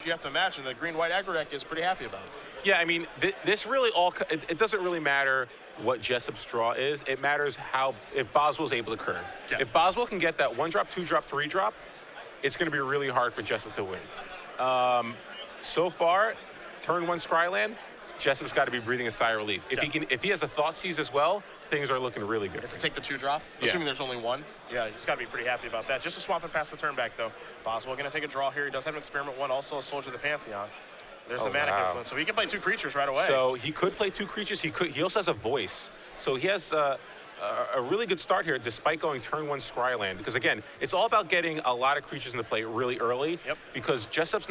You have to imagine the green-white aggro deck is pretty happy about it. Yeah, I mean, this really it doesn't really matter what Jessup's draw is. It matters if Boswell's able to curve. Yeah. If Boswell can get that 1-drop, 2-drop, 3-drop, it's going to be really hard for Jessup to win. So far, turn 1 Scryland, Jessup's got to be breathing a sigh of relief. If he has a Thoughtseize as well, things are looking really good. To take the 2-drop, assuming there's only one. Yeah, he's got to be pretty happy about that. Just to swap and pass the turn back, though. Boswell going to take a draw here. He does have an Experiment 1, also a Soldier of the Pantheon. There's the Manic Influence, so he can play 2 creatures right away. So he could play 2 creatures. He also has a Voice. So he has a really good start here, despite going turn 1 Scryland. Because again, it's all about getting a lot of creatures into play really early. Yep. Because Jessup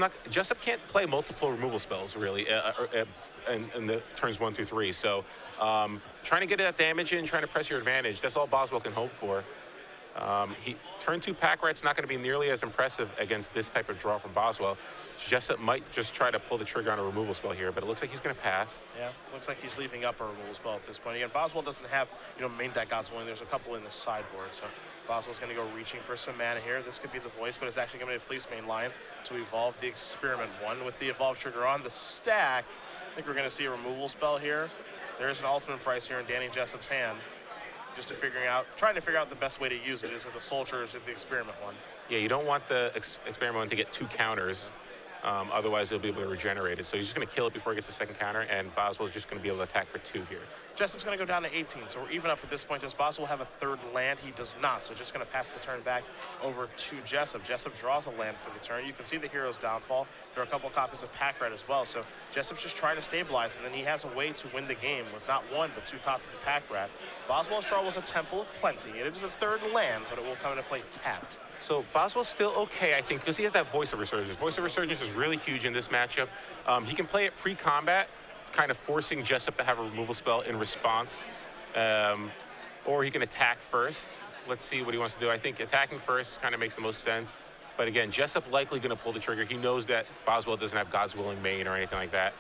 can't play multiple removal spells really in the turns 1 through 3. So trying to get that damage in, trying to press your advantage, that's all Boswell can hope for. Turn 2 Pack Rat's not going to be nearly as impressive against this type of draw from Boswell. Jessup might just try to pull the trigger on a removal spell here, but it looks like he's going to pass. Yeah, looks like he's leaving up a removal spell at this point. Again, Boswell doesn't have, main deck God's Willing. There's a couple in the sideboard, so Boswell's going to go reaching for some mana here. This could be the Voice, but it's actually going to be a Fleece main line to evolve the Experiment 1 with the Evolve trigger on the stack. I think we're going to see a removal spell here. There is an ultimate price here in Danny Jessup's hand. Just trying to figure out the best way to use it. Is it the Soldier or is it the Experiment 1? Yeah, you don't want the Experiment 1 to get 2 counters. Otherwise, he'll be able to regenerate it. So he's just going to kill it before he gets the second counter, and Boswell's just going to be able to attack for 2 here. Jessup's going to go down to 18, so we're even up at this point. Does Boswell have a 3rd land? He does not, so just going to pass the turn back over to Jessup. Jessup draws a land for the turn. You can see the Hero's Downfall. There are a couple copies of Pack Rat as well, so Jessup's just trying to stabilize, and then he has a way to win the game with not 1, but 2 copies of Pack Rat. Boswell's draw was a Temple of Plenty. It is a 3rd land, but it will come into play tapped. So Boswell's still okay, I think, because he has that Voice of Resurgence. Voice of Resurgence is really huge in this matchup. He can play it pre-combat, kind of forcing Jessup to have a removal spell in response, or he can attack first. Let's see what he wants to do. I think attacking first kind of makes the most sense. But again, Jessup likely going to pull the trigger. He knows that Boswell doesn't have God's Willing main or anything like that.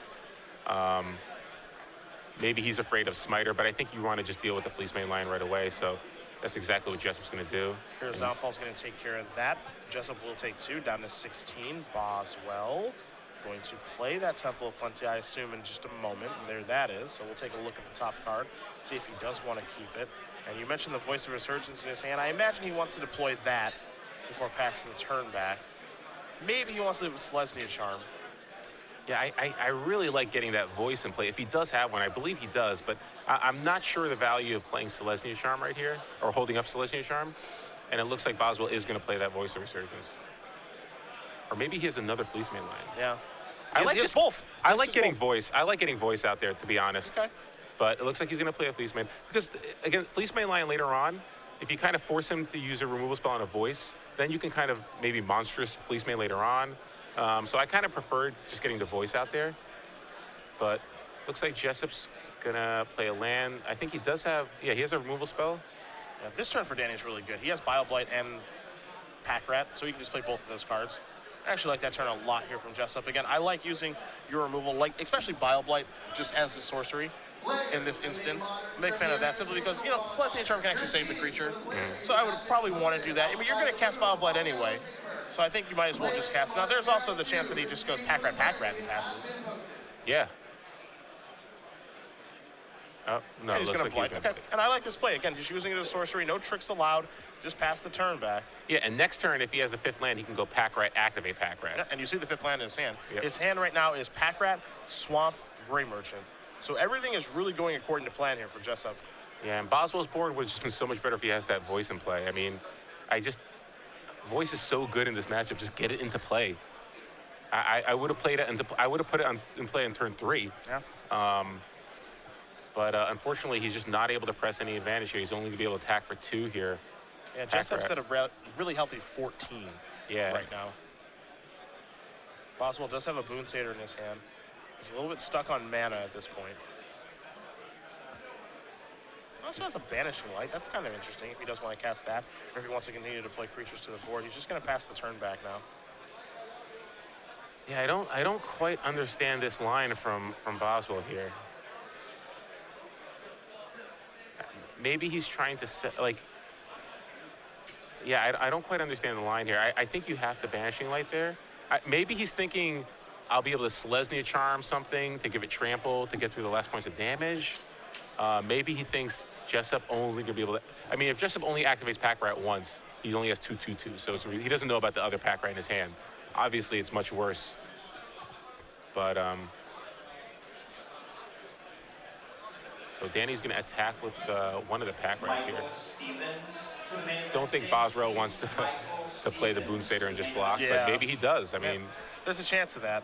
Maybe he's afraid of Smiter, but I think you want to just deal with the Fleece main line right away. So that's exactly what Jessup's going to do. Here's Downfall's going to take care of that. Jessup will take 2, down to 16. Boswell going to play that Temple of Plenty, I assume, in just a moment. And there that is. So we'll take a look at the top card, see if he does want to keep it. And you mentioned the Voice of Resurgence in his hand. I imagine he wants to deploy that before passing the turn back. Maybe he wants to leave with Selesnya Charm. Yeah, I really like getting that Voice in play. If he does have one, I believe he does, but I'm not sure the value of playing Selesnya Charm right here, or holding up Selesnya Charm. And it looks like Boswell is going to play that Voice of Resurgence. Or maybe he has another Fleece main line. Yeah. I like just both. I like getting Voice. I like getting Voice out there, to be honest. Okay. But it looks like he's going to play a Fleece main. Because, again, Fleece main line later on, if you kind of force him to use a removal spell on a Voice, then you can kind of maybe monstrous Fleece main later on. So I kind of preferred just getting the Voice out there. But looks like Jessup's going to play a land. I think he does have, yeah, he has a removal spell. Yeah, this turn for Danny is really good. He has Bile-Blight and Pack Rat, so he can just play both of those cards. I actually like that turn a lot here from Jessup. Again, I like using your removal, like especially Bile-Blight, just as a sorcery in this instance. I'm a big fan of that simply because, Selesnya Charm can actually save the creature. So I would probably want to do that. I mean, you're going to cast Bile-Blight anyway. So I think you might as well just cast. Now, there's also the chance that he just goes Pack Rat, and passes. Yeah. Oh, no, and he's going to play. Okay. And I like this play. Again, just using it as sorcery, no tricks allowed. Just pass the turn back. Yeah, and next turn, if he has a 5th land, he can go Pack Rat, activate Pack Rat. Yeah, and you see the 5th land in his hand. Yep. His hand right now is Pack Rat, Swamp, Gray Merchant. So everything is really going according to plan here for Jessup. Yeah, and Boswell's board would have just been so much better if he has that Voice in play. I mean, Voice is so good in this matchup. Just get it into play. I would have played it, I would have put it in play in turn 3. Yeah. But unfortunately, he's just not able to press any advantage here. He's only going to be able to attack for 2 here. Yeah, Jessup's at a really healthy 14 right now. Boswell does have a Boon Satyr in his hand. He's a little bit stuck on mana at this point. Also has a Banishing Light. That's kind of interesting if he does want to cast that, or if he wants to continue to play creatures to the board. He's just going to pass the turn back now. Yeah, I don't quite understand this line from Boswell here. Maybe he's trying to set, yeah, I don't quite understand the line here. I think you have the Banishing Light there. Maybe he's thinking I'll be able to Selesnya Charm something to give it trample to get through the last points of damage. Maybe he thinks Jessup only gonna be able to. I mean, if Jessup only activates Pack Rat once, he only has 2/2/2, so he doesn't know about the other Pack Rat in his hand. Obviously, it's much worse. But so Danny's gonna attack with one of the Pack Rats here. Don't think Boswell wants to play the Boon Satyr and just block, but maybe he does. I mean, there's a chance of that.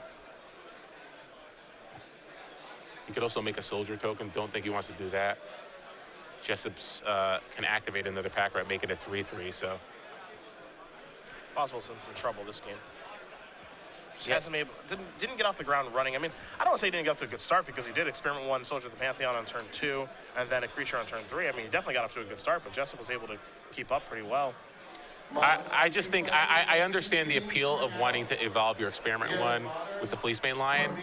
He could also make a soldier token. Don't think he wants to do that. Jessup's can activate another Pack Rat, make it a 3/3. So Boswell's in some trouble this game. Just hasn't been able, didn't get off the ground running. I mean, I don't want to say he didn't get off to a good start because he did experiment 1 Soldier of the Pantheon on turn 2 and then a creature on turn 3. I mean, he definitely got off to a good start, but Jessup was able to keep up pretty well. I just think I understand the appeal of wanting to evolve your experiment 1 with the Fleecebane Lion,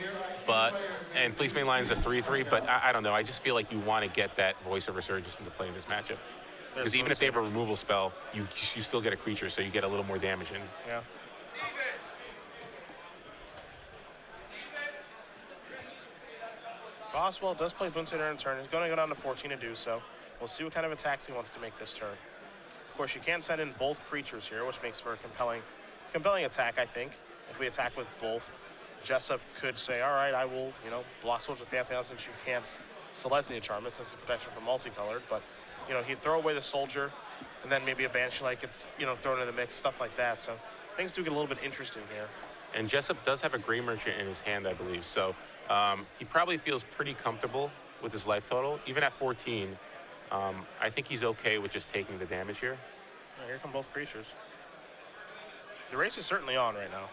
and Fleecebane Lion is a 3/3, but I don't know. I just feel like you want to get that Voice of Resurgence into play in this matchup. Because even if they have a removal spell, you still get a creature, so you get a little more damage in. Yeah. Boswell does play Boon Satyr in turn. He's going to go down to 14 to do so. We'll see what kind of attacks he wants to make this turn. Of course, you can send in both creatures here, which makes for a compelling attack, I think. If we attack with both, Jessup could say, all right, I will, block Soldier of the Pantheon since you can't Selesnya Charm it, since it's protection from multicolored. But, he'd throw away the Soldier, and then maybe a Banshee could, throw it in the mix, stuff like that. So things do get a little bit interesting here. And Jessup does have a Grey Merchant in his hand, I believe. So he probably feels pretty comfortable with his life total. Even at 14, I think he's okay with just taking the damage here. Yeah, here come both creatures. The race is certainly on right now.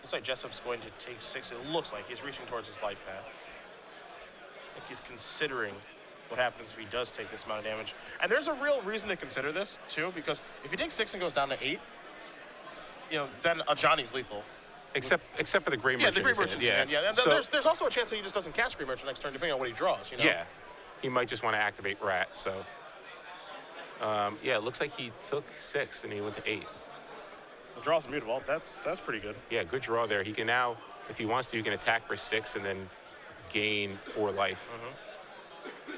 Looks like Jessup's going to take 6. It looks like he's reaching towards his life path. I think he's considering what happens if he does take this amount of damage. And there's a real reason to consider this, too, because if he takes 6 and goes down to 8, then a Johnny's lethal. Except for the Grey Merchant. Yeah, the Grey Merchant. Yeah. And so, there's also a chance that he just doesn't cast Grey Merchant next turn, depending on what he draws. Yeah, he might just want to activate Rat. So, yeah, it looks like he took 6 and he went to 8. The draw's immutable. That's pretty good. Yeah, good draw there. He can now, if he wants to, he can attack for 6 and then gain 4 life,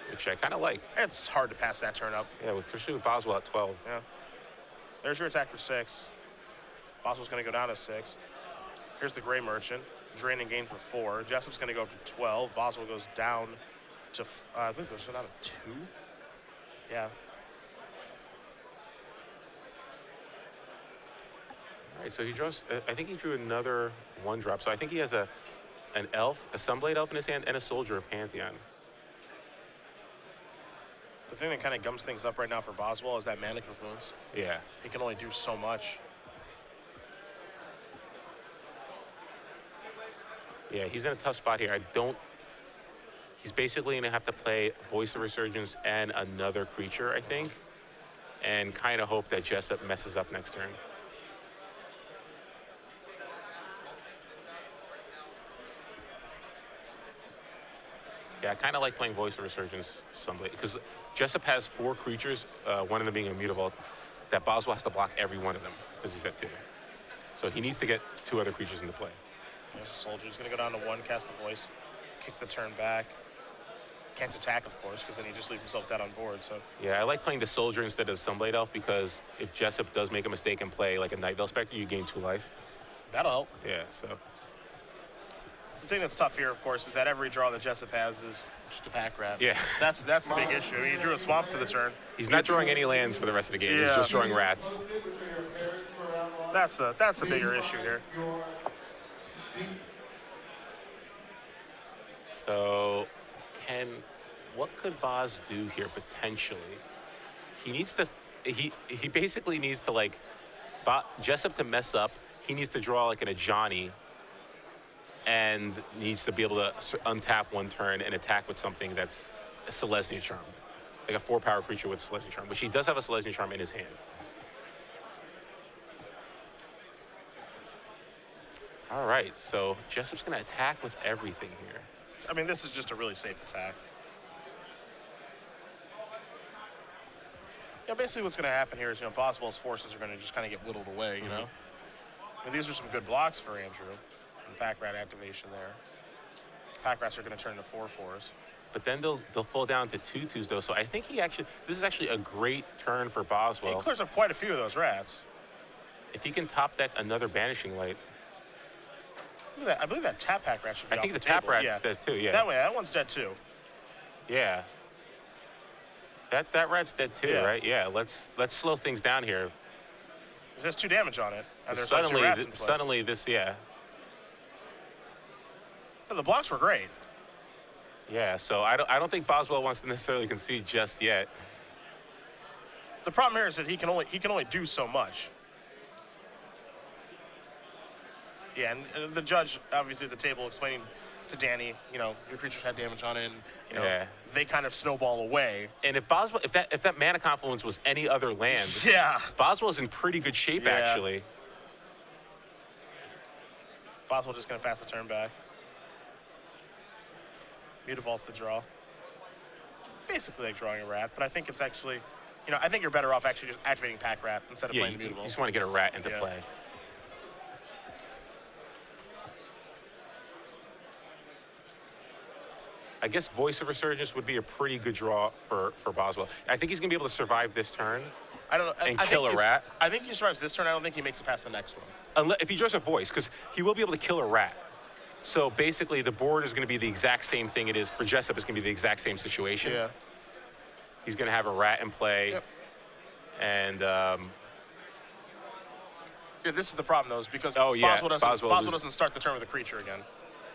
which I kind of like. It's hard to pass that turn up. Yeah, especially with Boswell at 12. Yeah. There's your attack for 6. Boswell's going to go down to 6. Here's the Grey Merchant. Drain and gain for 4. Jessup's going to go up to 12. Boswell goes down to, I think it goes down to 2. Yeah. All right, so he draws, I think he drew another 1-drop. So I think he has an elf, a Sunblade Elf in his hand, and a Soldier of Pantheon. The thing that kind of gums things up right now for Boswell is that Mana Confluence. Yeah. He can only do so much. Yeah, he's in a tough spot here. He's basically going to have to play Voice of Resurgence and another creature, I think, and kind of hope that Jessup messes up next turn. Yeah, I kind of like playing Voice of Resurgence Sunblade because Jessup has 4 creatures, one of them being immutable, that Boswell has to block every one of them because he's at 2. So he needs to get 2 other creatures into play. There's a Soldier. He's going to go down to 1, cast a Voice, kick the turn back. Can't attack, of course, because then he just leaves himself dead on board. So yeah, I like playing the Soldier instead of Sunblade Elf because if Jessup does make a mistake and play like a Night Veil Spectre, you gain 2 life. That'll help. Yeah, so. The thing that's tough here, of course, is that every draw that Jessup has is just a Pack Rat. Yeah. That's the big issue. He drew a Swamp for the turn. He's not drawing any lands for the rest of the game. Yeah. He's just drawing rats. That's the bigger issue here. So, what could Boz do here potentially? He needs to. He basically needs to Jessup to mess up. He needs to draw like an Ajani, and needs to be able to untap 1 turn and attack with something that's a Selesnya Charm, like a 4-power creature with Selesnya Charm, which he does have a Selesnya Charm in his hand. All right, so Jessup's going to attack with everything here. I mean, this is just a really safe attack. Yeah, basically what's going to happen here is, Boswell's forces are going to just kind of get whittled away, you know? I mean, these are some good blocks for Andrew. And Pack Rat activation there. Pack Rats are going to turn into 4/4s. But then they'll fall down to 2/2s though. So I think this is actually a great turn for Boswell. He clears up quite a few of those rats. If he can top deck another Banishing Light. I believe that tap Pack Rat should be I think the table. tap rat does too, yeah. That way, that one's dead too. Yeah. That rat's dead too, Yeah. right? Yeah, let's slow things down here. It has 2 damage on it. And there's like 2 rats in play. Suddenly this, yeah. But the blocks were great. Yeah, so I don't think Boswell wants to necessarily concede just yet. The problem here is that he can only do so much. Yeah, and the judge, obviously at the table, explaining to Danny, you know, your creatures had damage on it, and you know, they kind of snowball away. And if Boswell, if that Mana Confluence was any other land, yeah, Boswell's in pretty good shape actually. Boswell just gonna pass the turn back. Mutavault's the draw. Basically like drawing a rat, but I think it's actually, you know, I think you're better off actually just activating Pack Rat instead of playing the Mutavault. You just want to get a rat into play. I guess Voice of Resurgence would be a pretty good draw for Boswell. I think he's going to be able to survive this turn. I don't know. And kill a rat. I think he survives this turn. I don't think he makes it past the next one. If he draws a Voice, because he will be able to kill a rat. So basically, the board is going to be the exact same thing it is. For Jessup, it's going to be the exact same situation. Yeah. He's going to have a rat in play. Yep. And yeah, this is the problem, though, is because Boswell doesn't start the turn with a creature again.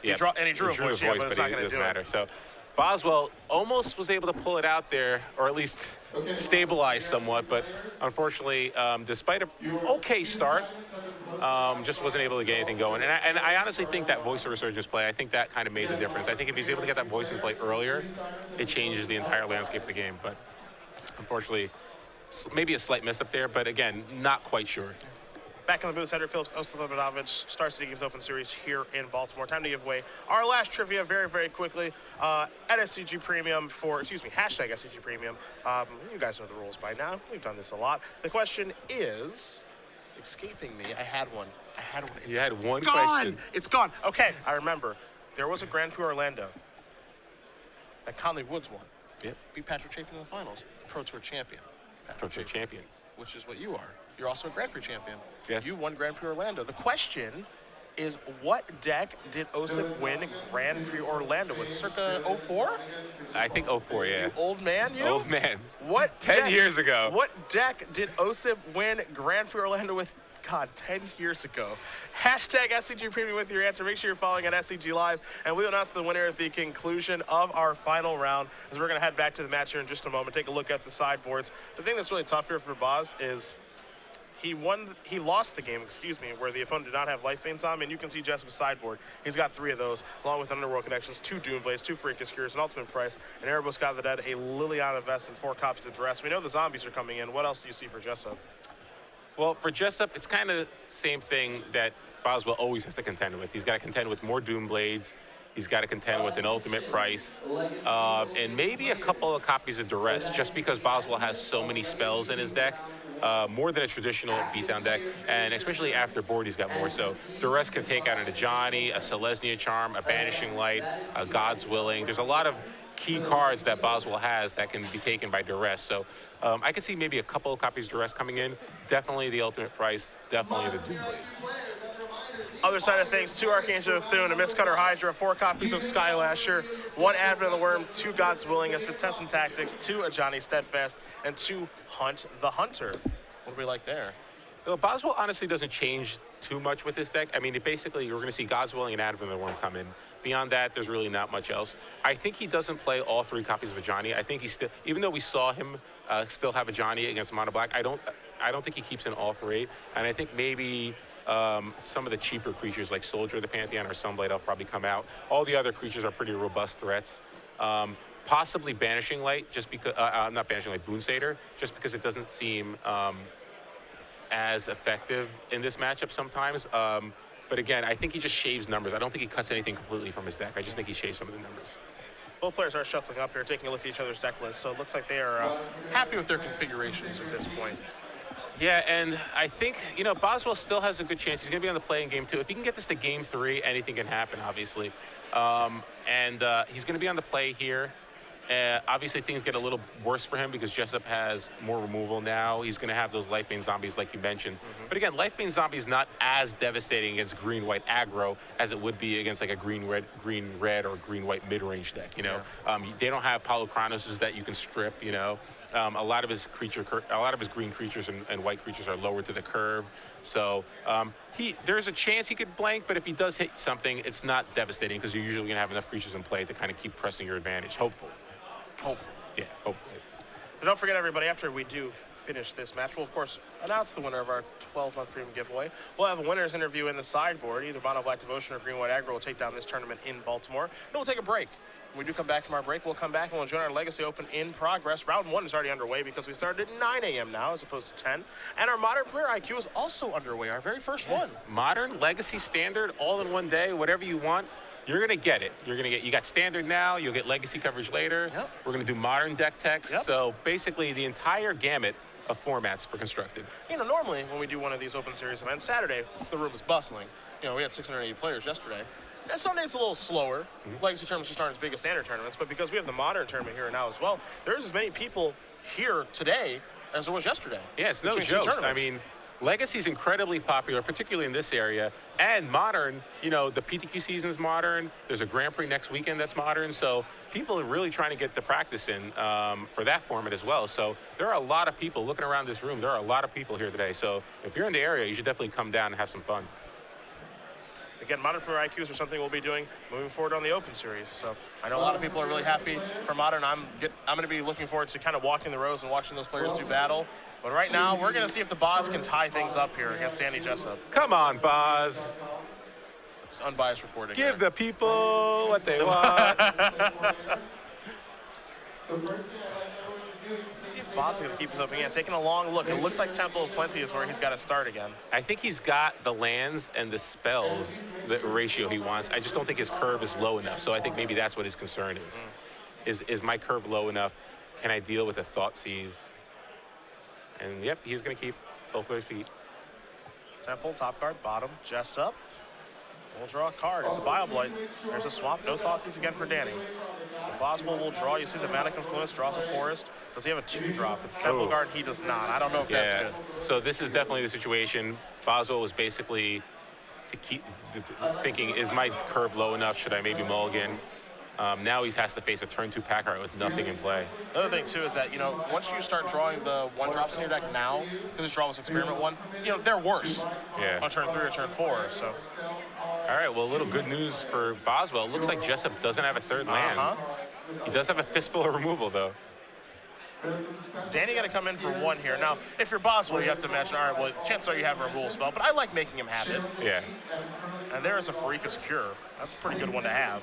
Yeah, he drew a voice, but it's not going to do matter. So Boswell almost was able to pull it out there, or at least stabilize somewhat, but unfortunately, despite an okay start, just wasn't able to get anything going. And I honestly think that Voice of Resurgence play, I think that kind of made the difference. I think if he's able to get that Voice in play earlier, it changes the entire landscape of the game. But unfortunately, maybe a slight miss up there, but again, not quite sure. Back in the booth, Cedric Phillips, Oslobodovich, Star City Games Open Series here in Baltimore. Time to give away our last trivia very, very quickly at SCG Premium hashtag SCG Premium. You guys know the rules by now. We've done this a lot. The question is escaping me. I had one. You had one gone. question. It's gone. Okay, I remember. There was a Grand Prix Orlando that Conley Woods won. Yep. Beat Patrick Chapin in the finals. Pro Tour champion. Pro Tour champion. Which is what you are. You're also a Grand Prix champion. Yes. You won Grand Prix Orlando. The question is, what deck did Osip win Grand Prix Orlando with? Circa 04? I think 04, yeah. You old man, you? Old man. What 10 years ago. What deck did Osip win Grand Prix Orlando with? God, 10 years ago. Hashtag SCG Premium with your answer. Make sure you're following at SCG Live, and we'll announce the winner at the conclusion of our final round, as we're going to head back to the match here in just a moment. Take a look at the sideboards. The thing that's really tough here for Boz is he lost the game, where the opponent did not have Life Veins on him, and you can see Jessup's sideboard. He's got 3 of those, along with Underworld Connections, 2 Doomblades, 2 Freakish Cures, an Ultimate Price, an Erebos God of the Dead, a Liliana Vest, and 4 copies of Duress. We know the zombies are coming in. What else do you see for Jessup? Well, for Jessup, it's kind of the same thing that Boswell always has to contend with. He's got to contend with more Doomblades. He's got to contend with an Ultimate Price, and maybe a couple of copies of Duress, just because Boswell has so many spells in his deck, more than a traditional beatdown deck, and especially after board, he's got more. So Duress can take out an Ajani, a Selesnya Charm, a Banishing Light, a God's Willing. There's a lot of key cards that Boswell has that can be taken by Duress. So I could see maybe a couple of copies of Duress coming in. Definitely the Ultimate Price, definitely the Doomblades. Other side of things, 2 Archangel of Thune, a Mistcutter Hydra, 4 copies of Skylasher, 1 Advent of the Worm, 2 God's Willing, a Setessan Tactics, 2 Ajani Steadfast, and 2 Hunt the Hunter. What do we like there? Well, Boswell honestly doesn't change too much with this deck. I mean, basically, you're going to see God's Willing and Advent of the Worm come in. Beyond that, there's really not much else. I think he doesn't play all 3 copies of Ajani. I think he still, even though we saw him still have Ajani against Mono Black, I don't think he keeps in all 3. And I think maybe some of the cheaper creatures like Soldier of the Pantheon or Sunblade Elf probably come out. All the other creatures are pretty robust threats. Possibly Banishing Light, just because, not Banishing Light, Boon Satyr, just because it doesn't seem as effective in this matchup sometimes. But again, I think he just shaves numbers. I don't think he cuts anything completely from his deck. I just think he shaves some of the numbers. Both players are shuffling up here, taking a look at each other's deck lists, so it looks like they are happy with their configurations at this point. Yeah, and I think, Boswell still has a good chance. He's going to be on the play in game 2. If he can get this to game 3, anything can happen, obviously. He's going to be on the play here. Obviously, things get a little worse for him because Jessup has more removal now. He's going to have those Lifebane Zombies like you mentioned. But again, Lifebane Zombie is not as devastating against green-white aggro as it would be against like a green-red or green-white mid-range deck, They don't have Polychronoses that you can strip, A lot of his green creatures and white creatures are lower to the curve. So there's a chance he could blank, but if he does hit something, it's not devastating because you're usually going to have enough creatures in play to kind of keep pressing your advantage, hopefully. Yeah, hopefully. And don't forget, everybody, after we do finish this match, we'll, of course, announce the winner of our 12-month premium giveaway. We'll have a winner's interview in the sideboard. Either Mono Black Devotion or Green White Aggro will take down this tournament in Baltimore. Then we'll take a break. When we do come back from our break, we'll come back and we'll join our Legacy Open in progress. Round 1 is already underway because we started at 9 a.m. now as opposed to 10. And our Modern Premier IQ is also underway, our very first one. Modern, Legacy, Standard, all in one day, whatever you want. You're going to get it. You got Standard now, you'll get Legacy coverage later. Yep. We're going to do Modern deck techs. Yep. So basically the entire gamut of formats for Constructed. Normally when we do one of these Open Series events, Saturday, the room is bustling. We had 680 players yesterday. And Sunday's a little slower. Legacy tournaments just aren't as big as Standard tournaments, but because we have the Modern tournament here now as well, there's as many people here today as there was yesterday. Yeah, it's no joke. I mean, Legacy's incredibly popular, particularly in this area. And Modern, the PTQ season's Modern. There's a Grand Prix next weekend that's Modern. So people are really trying to get the practice in for that format as well. So there are a lot of people looking around this room. There are a lot of people here today. So if you're in the area, you should definitely come down and have some fun. Again, Modern Premier IQs are something we'll be doing moving forward on the Open Series. So I know a lot of people are really happy for Modern. I'm going to be looking forward to kind of walking the rows and watching those players do battle. But right now, we're going to see if the Boz can tie things up here against Danny Jessup. Come on, Boz. It's unbiased reporting. Give the people what they want. See if Boz is going to keep this up again. Taking a long look. It looks like Temple of Plenty is where he's got to start again. I think he's got the lands and the spells, the ratio he wants. I just don't think his curve is low enough. So I think maybe that's what his concern is. Is my curve low enough? Can I deal with a Thoughtseize? And yep, he's going to keep both players' feet. Temple, top card, bottom, Jessup. We'll draw a card. It's a BioBlight. There's a swap. No Thoughtseize again for Danny. So Boswell will draw. You see the Mana Confluence, draws a forest. Does he have a 2-drop? It's Temple Guard. He does not. I don't know if that's good. So this is definitely the situation. Boswell was basically thinking, is my curve low enough? Should I maybe mulligan? Now he has to face a turn 2 pack art with nothing in play. The other thing too is that once you start drawing the 1-drops in your deck now, because his draw was Experiment 1, they're worse. Yeah. On turn 3 or turn 4. So. All right. Well, a little good news for Boswell. It looks like Jessup doesn't have a third land. He does have a fistful of removal though. Danny got to come in for 1 here. Now, if you're Boswell, you have to imagine, all right, well, chances are you have a removal spell, but I like making him have it. Yeah. And there is a Farika's Cure. That's a pretty good one to have.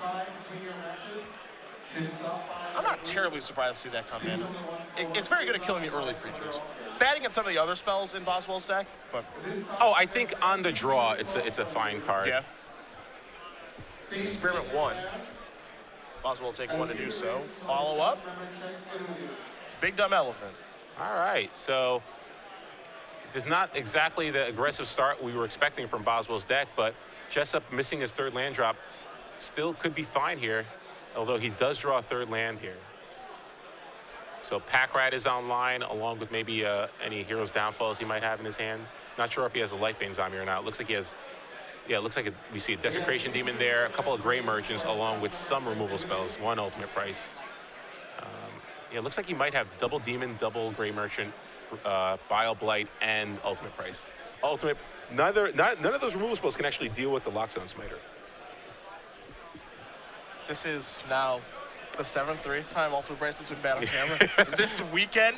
I'm not terribly surprised to see that come in. It's very good at killing the early creatures. Bad against some of the other spells in Boswell's deck, but... Oh, I think on the draw, it's a fine card. Yeah. Experiment 1. Boswell will take 1 to do so. Follow up. It's a big dumb elephant. All right, so it's not exactly the aggressive start we were expecting from Boswell's deck, but Jessup missing his 3rd land drop still could be fine here, although he does draw a 3rd land here. So Pack Rat is online, along with maybe any Hero's Downfalls he might have in his hand. Not sure if he has a Lifebane Zombie or not. It looks like he has, yeah, it looks like we see a Desecration Demon there, a couple of Gray Merchants, along with some removal spells, 1 Ultimate Price. Yeah, it looks like he might have double Demon, double Gray Merchant, BioBlight, and Ultimate Price. None of those removal spells can actually deal with the Lockstone Smiter. This is now the 7th or 8th time Ultimate Price has been bad on camera. This weekend.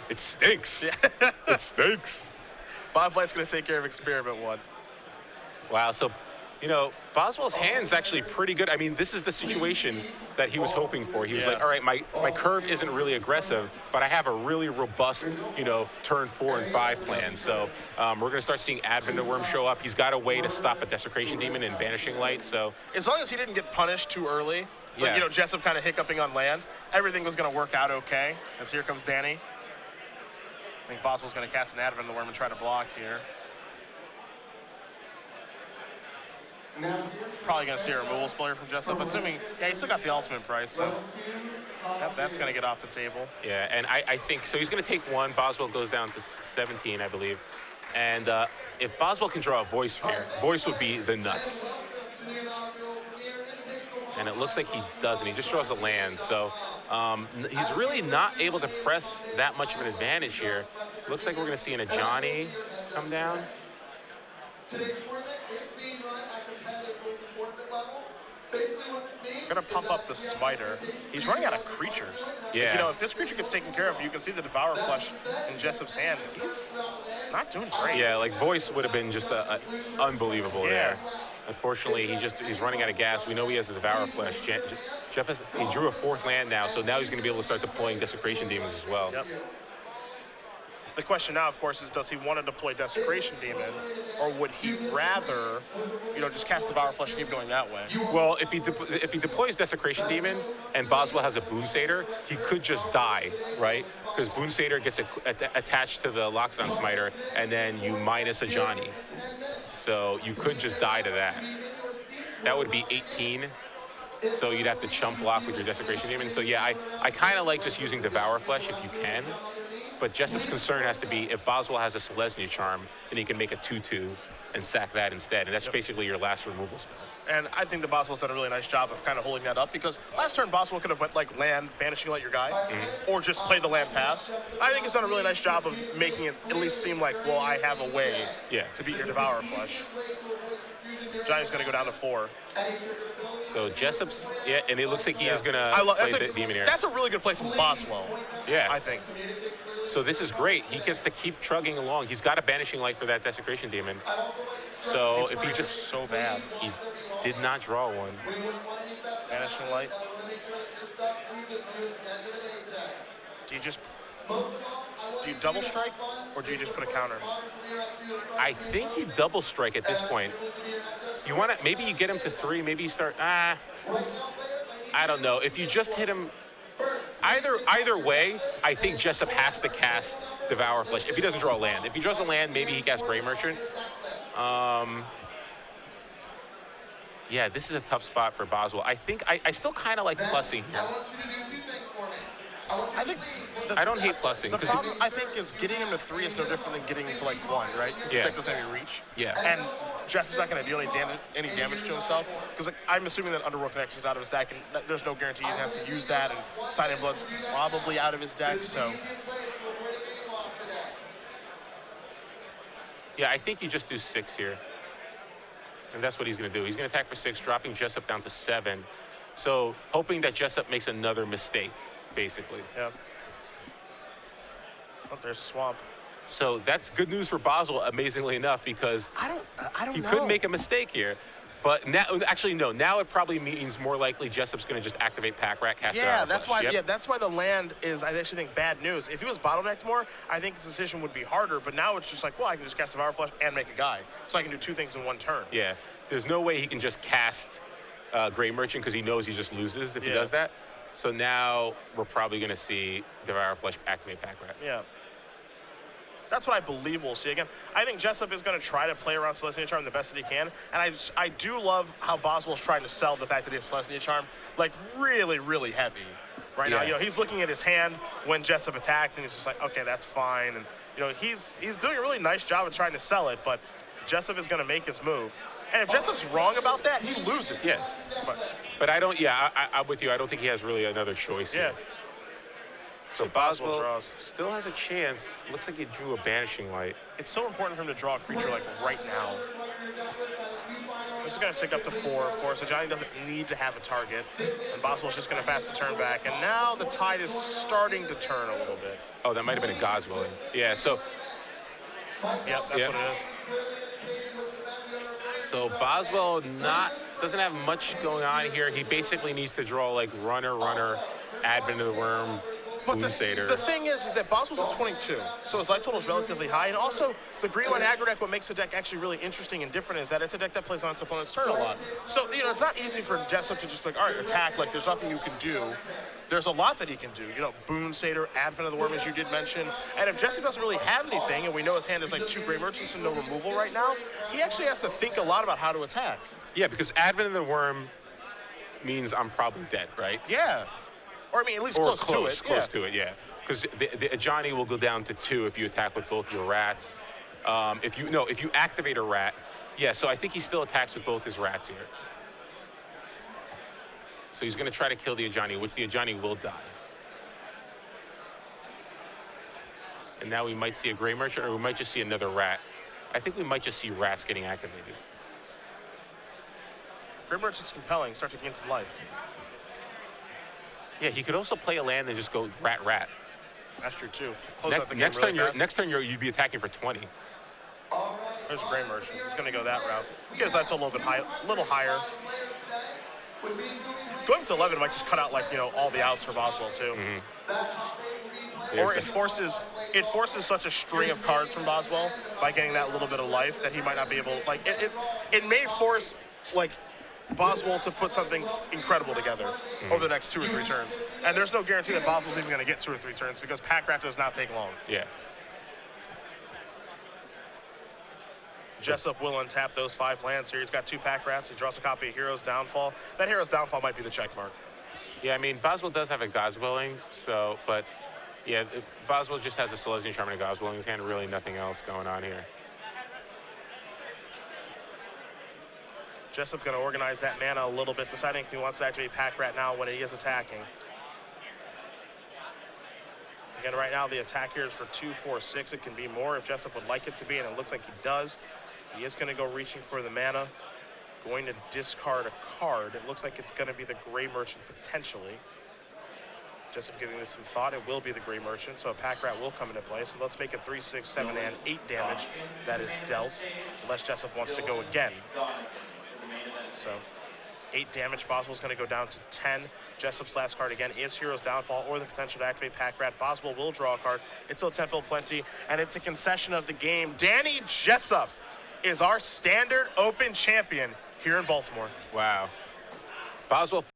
It stinks. Yeah. It stinks. BioBlight's going to take care of Experiment 1. Wow, so, Boswell's hand's actually pretty good. I mean, this is the situation that he was hoping for. He was like, all right, my curve isn't really aggressive, but I have a really robust, turn 4 and 5 plan. So we're going to start seeing Advent Worm show up. He's got a way to stop a Desecration Demon and Banishing Light, so. As long as he didn't get punished too early, like, Jessup kind of hiccuping on land, everything was going to work out okay. As here comes Danny. I think Boswell's going to cast an Advent of the Worm and try to block here. Probably going to see a removal spell here from Jessup, assuming, yeah, he's still got the ultimate price, so that's going to get off the table. Yeah, and I think, so he's going to take one. Boswell goes down to 17, I believe. And if Boswell can draw a voice here, voice would be the nuts. And it looks like he doesn't. He just draws a land. So he's really not able to press that much of an advantage here. Looks like we're going to see an Ajani come down. Today's tournament is being run at competitive reinforcement level. Basically what this means Gonna pump up the Smiter. He's running out of creatures. Yeah. You know, if this creature gets taken care of, you can see the Devour Flesh in Jessup's hand. He's not doing great. Yeah, like voice would have been just unbelievable there. Unfortunately, he's running out of gas. We know he has the Devour Flesh. He drew a 4th land now, so now he's going to be able to start deploying Desecration Demons as well. Yep. The question now, of course, is does he want to deploy Desecration Demon, or would he rather, you know, just cast Devour Flesh and keep going that way? Well, if he deploys Desecration Demon and Boswell has a Boon Satyr, he could just die, right? Because Boon Satyr gets attached to the Loxodon Smiter, and then you minus a Johnny. So you could just die to that. That would be 18. So you'd have to chump block with your Desecration Demon. So yeah, I kind of like just using Devour Flesh if you can. But Jessup's concern has to be if Boswell has a Selesnya Charm, then he can make a 2/2 and sack that instead. And that's basically your last removal spell. And I think the Boswell's done a really nice job of kind of holding that up, because last turn Boswell could have went like land, Vanishing Light your guy, or just play the land pass. I think he's done a really nice job of making it at least seem like, well, I have a way to beat your Devour Flesh. Johnny's going to go down to 4. So Jessup's, and it looks like he is going to play the Demon here. That's a really good play from Boswell, I think. So this is great. He gets to keep trugging along. He's got a Banishing Light for that Desecration Demon. So if he just... so bad. He did not draw one. Banishing Light. Do you double strike, or do you just put a counter? I think you double strike at this point. You want to, maybe you get him to 3, maybe you start, I don't know. If you just hit him, either way, I think Jessup has to cast Devour Flesh if he doesn't draw a land. If he draws a land, maybe he casts Grey Merchant. Yeah, this is a tough spot for Boswell. I think I still kind of like plussing here. I don't hate plussing. The problem, I think, is getting him to 3 is no different than getting him to like 1, right? Because his deck doesn't have any reach. Yeah. And Jessup's not going to deal any damage to himself, because like, I'm assuming that Underworld Next is out of his deck, and there's no guarantee he has to use that, and Silent Blood's probably out of his deck, so. Yeah, I think you just do 6 here. And that's what he's going to do. He's going to attack for 6, dropping Jessup down to 7. So hoping that Jessup makes another mistake, basically. Yeah. Oh, there's a swamp. So that's good news for Boswell, amazingly enough, because I don't he know. could make a mistake here. But now, actually, no. Now it probably means more likely Jessup's going to just activate Pack Rat, cast that's why. Yeah, that's why the land is, I actually think, bad news. If he was bottlenecked more, I think his decision would be harder. But now it's just like, well, I can just cast Devour Flesh and make a guy, so I can do 2 things in 1 turn. Yeah, there's no way he can just cast Grey Merchant because he knows he just loses if he does that. So now we're probably going to see Devour Flesh activate Pack Rat. Yeah. That's what I believe we'll see. Again, I think Jessup is going to try to play around Selesnya Charm the best that he can. And I do love how Boswell's trying to sell the fact that he has Selesnya Charm, like, really, really heavy right now. You know, he's looking at his hand when Jessup attacked, and he's just like, okay, that's fine. And, you know, he's doing a really nice job of trying to sell it, but Jessup is going to make his move. And if Jessup's wrong about that, he loses. Yeah. But I don't, I'm with you. I don't think he has really another choice here. So Boswell draws. Still has a chance. Looks like he drew a Banishing Light. It's so important for him to draw a creature like right now. This is going to take up to 4, of course. So Johnny doesn't need to have a target. And Boswell's just going to pass the turn back. And now the tide is starting to turn a little bit. Oh, that might have been a Boswell. Yeah, so. Yep, that's what it is. So Boswell doesn't have much going on here. He basically needs to draw like runner, Advent of the Worm, But Boonsader. the thing is that Boswell's at 22, so his life total is relatively high. And also, the green one aggro deck, what makes the deck actually really interesting and different is that it's a deck that plays on its opponent's turn a lot. So, you know, it's not easy for Jessup to just be like, all right, attack, like there's nothing you can do. There's a lot that he can do. You know, Boonsader, Advent of the Worm, as you did mention. And if Jessup doesn't really have anything, and we know his hand is like 2 Grey Merchants and no removal right now, he actually has to think a lot about how to attack. Yeah, because Advent of the Worm means I'm probably dead, right? Yeah. Or, I mean, at least Or close to it. Close to it, yeah. Because the Ajani will go down to 2 if you attack with both your rats. If you activate a rat, yeah, so I think he still attacks with both his rats here. So he's going to try to kill the Ajani, which the Ajani will die. And now we might see a Grey Merchant, or we might just see another rat. I think we might just see rats getting activated. Grey Merchant's compelling. Start to gain some life. Yeah, he could also play a land and just go rat. That's true, too. Close out the game Next really turn, fast. next turn you'd be attacking for 20. There's a Grey Merchant. He's going to go that route. He gets that to a little bit little higher. Going to 11 might just cut out, like, you know, all the outs for Boswell, too. Or it forces such a string of cards from Boswell by getting that little bit of life that he might not be able, like, it may force, like, Boswell to put something incredible together over the next 2 or 3 turns. And there's no guarantee that Boswell's even going to get 2 or 3 turns because Pack Rat does not take long. Yeah. Jessup will untap those 5 lands here. He's got 2 Pack Rats. He draws a copy of Hero's Downfall. That Hero's Downfall might be the check mark. Yeah, I mean, Boswell does have a Goswelling, so, but yeah, Boswell just has a Silesian Charm and a Goswell in his hand, really nothing else going on here. Jessup going to organize that mana a little bit, deciding if he wants to activate Pack Rat now when he is attacking. Again, right now the attack here is for 2, 4, 6. It can be more if Jessup would like it to be, and it looks like he does. He is going to go reaching for the mana, going to discard a card. It looks like it's going to be the Grey Merchant potentially. Jessup giving this some thought. It will be the Grey Merchant, so a Pack Rat will come into play. So let's make it 3, 6, 7, and 8 damage that is dealt, unless Jessup wants to go again. So 8 damage. Boswell's going to go down to 10. Jessup's last card again is Hero's Downfall or the potential to activate Pack Rat. Boswell will draw a card. It's still Temple Plenty, and it's a concession of the game. Danny Jessup is our standard open champion here in Baltimore. Wow. Boswell